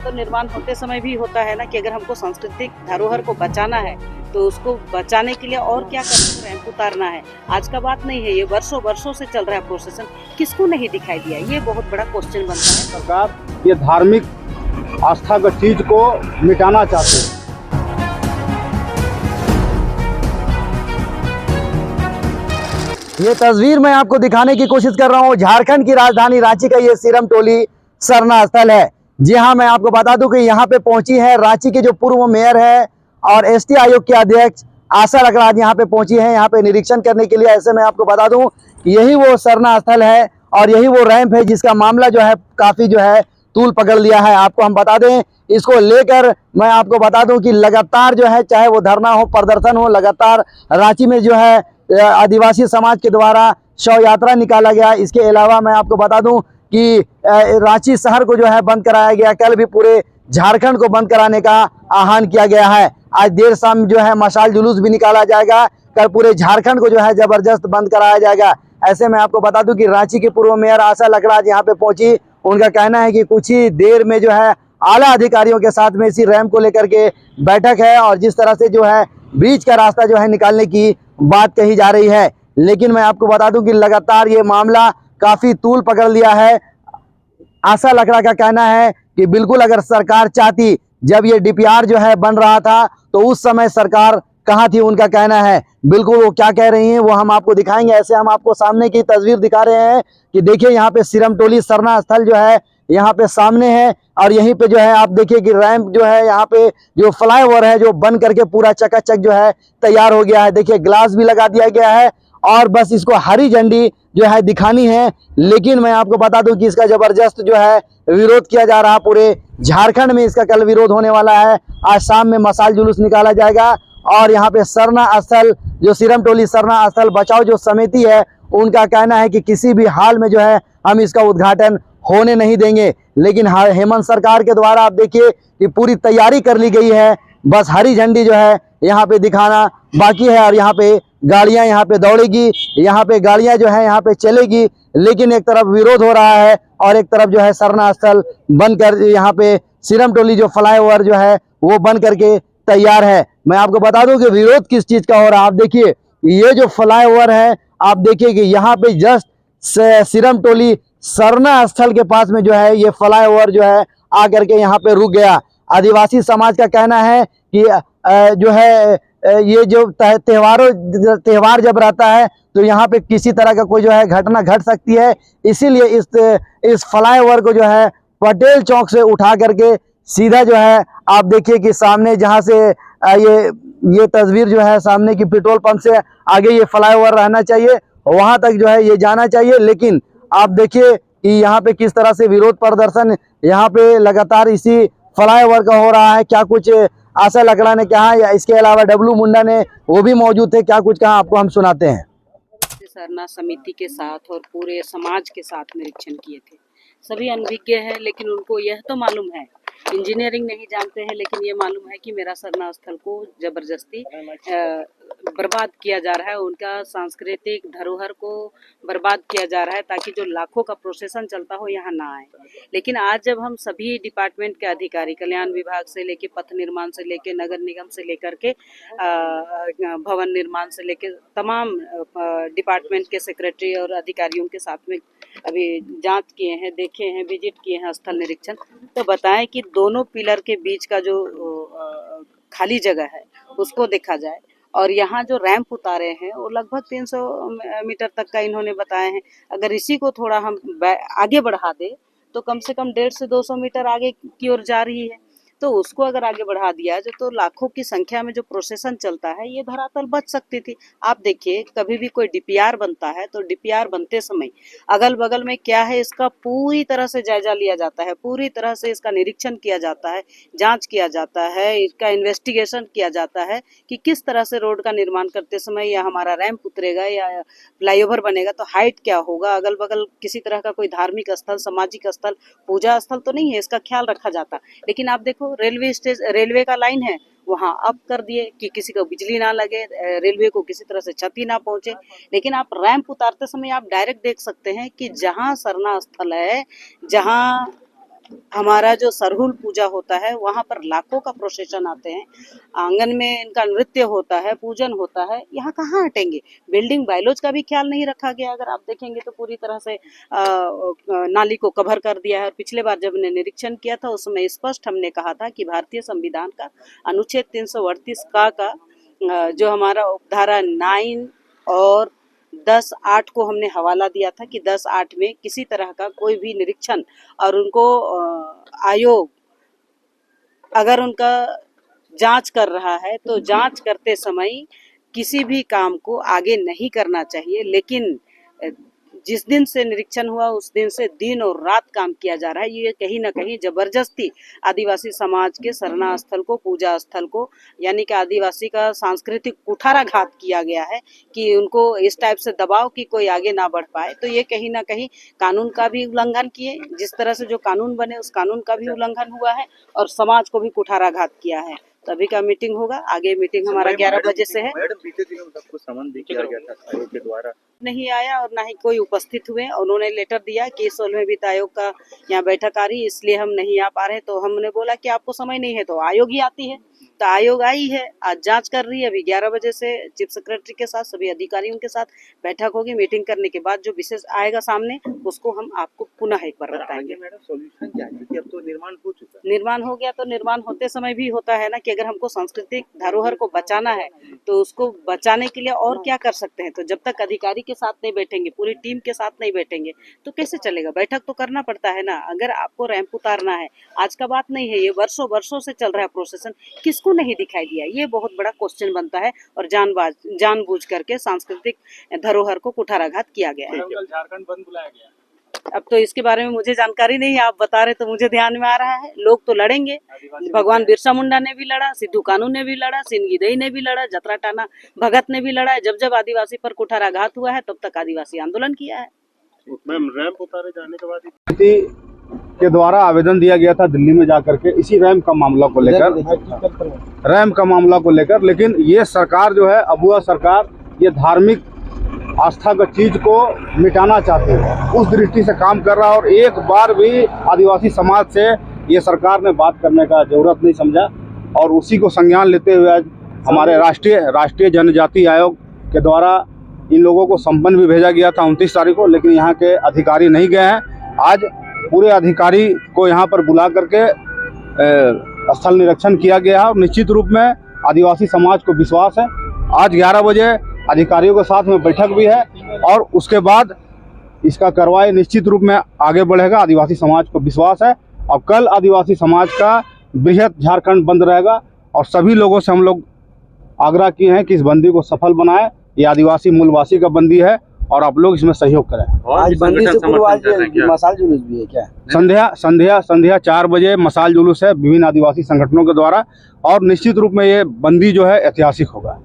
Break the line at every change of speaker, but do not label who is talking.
तो निर्माण होते समय भी होता है ना कि अगर हमको सांस्कृतिक धरोहर को बचाना है तो उसको बचाने के लिए और क्या करना है, रैंप उतारना है। आज का बात नहीं है, ये वर्षों वर्षों से चल रहा है प्रोसेसन। किसको नहीं दिखाई दिया, ये बहुत बड़ा क्वेश्चन बनता है।
सरकार ये धार्मिक आस्था की चीज को मिटाना चाहते हैं।
ये तस्वीर मैं आपको दिखाने की कोशिश कर रहा हूँ। झारखंड की राजधानी रांची का ये सिरम टोली सरना स्थल है। जी हाँ, मैं आपको बता दूं कि यहाँ पे पहुंची है रांची के जो पूर्व मेयर है और एसटी आयोग के अध्यक्ष आशा लकड़ा आज यहाँ पे पहुंची है, यहाँ पे निरीक्षण करने के लिए। ऐसे मैं आपको बता दूं कि यही वो सरना स्थल है और यही वो रैंप है जिसका मामला जो है काफी जो है तूल पकड़ लिया है। आपको हम बता दें, इसको लेकर मैं आपको बता दूं कि लगातार जो है, चाहे वो धरना हो, प्रदर्शन हो, लगातार रांची में जो है आदिवासी समाज के द्वारा शव यात्रा निकाला गया। इसके अलावा मैं आपको बता दूं कि रांची शहर को जो है बंद कराया गया। कल भी पूरे झारखंड को बंद कराने का आह्वान किया गया है। आज देर शाम जो है मशाल जुलूस भी निकाला जाएगा। कल पूरे झारखंड को जो है जबरदस्त बंद कराया जाएगा। ऐसे में आपको बता दूं कि रांची के पूर्व मेयर आशा लकड़ा आज यहाँ पे पहुंची। उनका कहना है कि कुछ ही देर में जो है आला अधिकारियों के साथ में इसी रैंप को लेकर के बैठक है और जिस तरह से जो है ब्रिज का रास्ता जो है निकालने की बात कही जा रही है। लेकिन मैं आपको बता दूं कि लगातार ये मामला काफी तूल पकड़ लिया है। आशा लकड़ा का कहना है कि बिल्कुल अगर सरकार चाहती, जब ये डीपीआर जो है बन रहा था तो उस समय सरकार कहाँ थी, उनका कहना है। बिल्कुल वो क्या कह रही हैं वो हम आपको दिखाएंगे। ऐसे हम आपको सामने की तस्वीर दिखा रहे हैं कि देखिए यहाँ पे सिरम टोली सरना स्थल जो है यहाँ पे सामने है और यहीं पे जो है आप देखिए कि रैंप जो है यहाँ पे जो फ्लाईओवर है जो बन करके पूरा चकाचक जो है तैयार हो गया है। देखिए ग्लास भी लगा दिया गया है और बस इसको हरी झंडी जो है दिखानी है। लेकिन मैं आपको बता दूं कि इसका जबरदस्त जो है विरोध किया जा रहा। पूरे झारखंड में इसका कल विरोध होने वाला है। आज शाम में मशाल जुलूस निकाला जाएगा और यहाँ पे सरना स्थल जो सिरम टोली सरना स्थल बचाओ जो समिति है उनका कहना है कि किसी भी हाल में जो है हम इसका उद्घाटन होने नहीं देंगे। लेकिन हेमंत सरकार के द्वारा आप देखिए कि पूरी तैयारी कर ली गई है। बस हरी झंडी जो है यहाँ पे दिखाना बाकी है और यहाँ पे गाड़ियां यहाँ पे दौड़ेगी, यहाँ पे गाड़ियां जो है यहाँ पे चलेगी। लेकिन एक तरफ विरोध हो रहा है और एक तरफ जो है सरना स्थल बनकर यहाँ पे सिरम टोली जो फ्लाईओवर जो है वो बन करके तैयार है। मैं आपको बता दूं कि विरोध किस चीज का हो रहा है। आप देखिए ये जो फ्लाईओवर है, आप देखिए कि यहाँ पे जस्ट सिरम टोली सरना स्थल के पास में जो है ये फ्लाईओवर जो है आकर के यहाँ पे रुक गया। आदिवासी समाज का कहना है कि जो है ये जो त्योहार जब रहता है तो यहाँ पे किसी तरह का कोई जो है घटना घट सकती है। इसीलिए इस फ्लाईओवर को जो है पटेल चौक से उठा करके सीधा जो है आप देखिए कि सामने जहाँ से ये तस्वीर जो है सामने की पेट्रोल पंप से आगे ये फ्लाईओवर रहना चाहिए, वहां तक जो है ये जाना चाहिए। लेकिन आप देखिए कि यहाँ पे किस तरह से विरोध प्रदर्शन यहाँ पे लगातार इसी फ्लाईओवर का हो रहा है। क्या कुछ आशा लकड़ा ने कहा या इसके अलावा डब्लू मुंडा ने वो भी मौजूद थे, क्या कुछ कहा आपको हम सुनाते हैं।
सरना समिति के साथ और पूरे समाज के साथ निरीक्षण किए थे। सभी अनभिज्ञ हैं लेकिन उनको यह तो मालूम है, इंजीनियरिंग नहीं जानते हैं लेकिन ये मालूम है कि मेरा सरना स्थल को जबरदस्ती बर्बाद किया जा रहा है, उनका सांस्कृतिक धरोहर को बर्बाद किया जा रहा है ताकि जो लाखों का प्रोसेसन चलता हो यहाँ ना आए। लेकिन आज जब हम सभी डिपार्टमेंट के अधिकारी, कल्याण विभाग से लेके पथ निर्माण से लेके नगर निगम से लेकर के भवन निर्माण से लेके तमाम डिपार्टमेंट के सेक्रेटरी और अधिकारियों के साथ में अभी जांच किए हैं, देखे हैं, विजिट किए हैं, स्थल निरीक्षण, तो बताएं कि दोनों पिलर के बीच का जो खाली जगह है उसको देखा जाए। और यहाँ जो रैंप उतारे हैं वो लगभग 300 मीटर तक का इन्होंने बताए हैं। अगर इसी को थोड़ा हम आगे बढ़ा दे तो कम से कम 150 से 200 मीटर आगे की ओर जा रही है, तो उसको अगर आगे बढ़ा दिया जाए तो लाखों की संख्या में जो प्रोसेसन चलता है ये धरातल बच सकती थी। आप देखिए कभी भी कोई डीपीआर बनता है तो डीपीआर बनते समय अगल बगल में क्या है इसका पूरी तरह से जायजा लिया जाता है, पूरी तरह से इसका निरीक्षण किया जाता है, जांच किया जाता है, इसका इन्वेस्टिगेशन किया जाता है कि किस तरह से रोड का निर्माण करते समय या हमारा रैंप उतरेगा या फ्लाईओवर बनेगा तो हाइट क्या होगा, अगल बगल किसी तरह का कोई धार्मिक स्थल, सामाजिक स्थल, पूजा स्थल तो नहीं है, इसका ख्याल रखा जाता। लेकिन आप देखो रेलवे का लाइन है वहां अप कर दिए कि किसी को बिजली ना लगे, रेलवे को किसी तरह से क्षति ना पहुंचे। लेकिन आप रैंप उतारते समय आप डायरेक्ट देख सकते हैं कि जहां सरना स्थल है, जहां हमारा जो सरहुल पूजा होता है वहाँ पर लाखों का प्रोसेशन आते हैं, आंगन में इनका नृत्य होता है, पूजन होता है, यहाँ कहाँ हटेंगे। बिल्डिंग बायलॉज का भी ख्याल नहीं रखा गया। अगर आप देखेंगे तो पूरी तरह से नाली को कवर कर दिया है। पिछले बार जब हमने निरीक्षण किया था उसमें स्पष्ट हमने कहा था कि भारतीय संविधान का अनुच्छेद 338 का जो हमारा उपधारा 9 और 10(8) को हमने हवाला दिया था कि 10(8) में किसी तरह का कोई भी निरीक्षण और उनको आयोग अगर उनका जांच कर रहा है तो जांच करते समय किसी भी काम को आगे नहीं करना चाहिए। लेकिन जिस दिन से निरीक्षण हुआ उस दिन से दिन और रात काम किया जा रहा है। ये कहीं ना कहीं जबरदस्ती आदिवासी समाज के सरना स्थल को, पूजा स्थल को, यानी कि आदिवासी का सांस्कृतिक कुठाराघात किया गया है कि उनको इस टाइप से दबाव कि कोई आगे ना बढ़ पाए। तो ये कहीं ना कहीं कानून का भी उल्लंघन किए, जिस तरह से जो कानून बने उस कानून का भी उल्लंघन हुआ है और समाज को भी कुठाराघात किया है। तो अभी का मीटिंग होगा, आगे मीटिंग हमारा 11 बजे से है।
मैडम बीते दिनों सबको समन भी किया गया था आयोग के द्वारा,
नहीं आया और ना ही कोई उपस्थित हुए। उन्होंने लेटर दिया कि 16वें वित्त आयोग का यहाँ बैठक आ रही है इसलिए हम नहीं आ पा रहे। तो हमने बोला कि आपको समय नहीं है तो आयोग ही आती है। तो आयोग आई है, आज जांच कर रही है। अभी 11 बजे से चीफ सेक्रेटरी के साथ सभी अधिकारियों के साथ बैठक होगी। मीटिंग करने के बाद जो विशेष आएगा सामने उसको हम आपको पुनः एक बार बताएंगे।
मैडम सॉल्यूशन क्या है, क्योंकि अब तो निर्माण हो चुका है।
निर्माण हो गया तो निर्माण होते समय भी होता है ना कि अगर हमको सांस्कृतिक धरोहर को बचाना है तो उसको बचाने के लिए और क्या कर सकते हैं। तो जब तक अधिकारी के साथ नहीं बैठेंगे, पूरी टीम के साथ नहीं बैठेंगे तो कैसे चलेगा। बैठक तो करना पड़ता है ना। अगर आपको रैंप उतारना है, आज का बात नहीं है, ये वर्षों वर्षों से चल रहा है प्रोसेसन, किसको नहीं दिखाई दिया, ये बहुत बड़ा क्वेश्चन बनता है। और जानबूझ करके सांस्कृतिक धरोहर को कुठाराघात किया गया है।
झारखंड बंद बुलाया गया।
अब तो इसके बारे में मुझे जानकारी नहीं है, आप बता रहे तो मुझे ध्यान में आ रहा है। लोग तो लड़ेंगे, भगवान बिरसा मुंडा ने भी लड़ा, सिद्धू कानू ने भी लड़ा, सिंगीदई ने भी लड़ा, जतरा टाना भगत ने भी लड़ा है। जब जब आदिवासी पर कुठाराघात हुआ है तब तक आदिवासी आंदोलन किया है।
मैम रैंप उतारे जाने के बाद
के द्वारा आवेदन दिया गया था दिल्ली में जाकर के इसी रैम का मामला को लेकर, लेकिन ये सरकार जो है, अबुआ सरकार, ये धार्मिक आस्था का चीज को मिटाना चाहती है, उस दृष्टि से काम कर रहा है। और एक बार भी आदिवासी समाज से ये सरकार ने बात करने का जरूरत नहीं समझा और उसी को संज्ञान लेते हुए आज हमारे राष्ट्रीय जनजाति आयोग के द्वारा इन लोगों को संपन्न भी भेजा गया था 29 तारीख को, लेकिन यहाँ के अधिकारी नहीं गए हैं। आज पूरे अधिकारी को यहाँ पर बुला करके स्थल निरीक्षण किया गया है और निश्चित रूप में आदिवासी समाज को विश्वास है। आज 11 बजे अधिकारियों के साथ में बैठक भी है और उसके बाद इसका कार्रवाई निश्चित रूप में आगे बढ़ेगा। आदिवासी समाज को विश्वास है और कल आदिवासी समाज का बृहत झारखंड बंद रहेगा और सभी लोगों से हम लोग आग्रह किए हैं कि इस बंदी को सफल बनाएं। ये आदिवासी मूलवासी का बंदी है और आप लोग इसमें सहयोग करें।
आज बंदी से पूर्व आज मसाल जुलूस भी है क्या?
संध्या 4 बजे मसाल जुलूस है विभिन्न आदिवासी संगठनों के द्वारा और निश्चित रूप में ये बंदी जो है ऐतिहासिक होगा।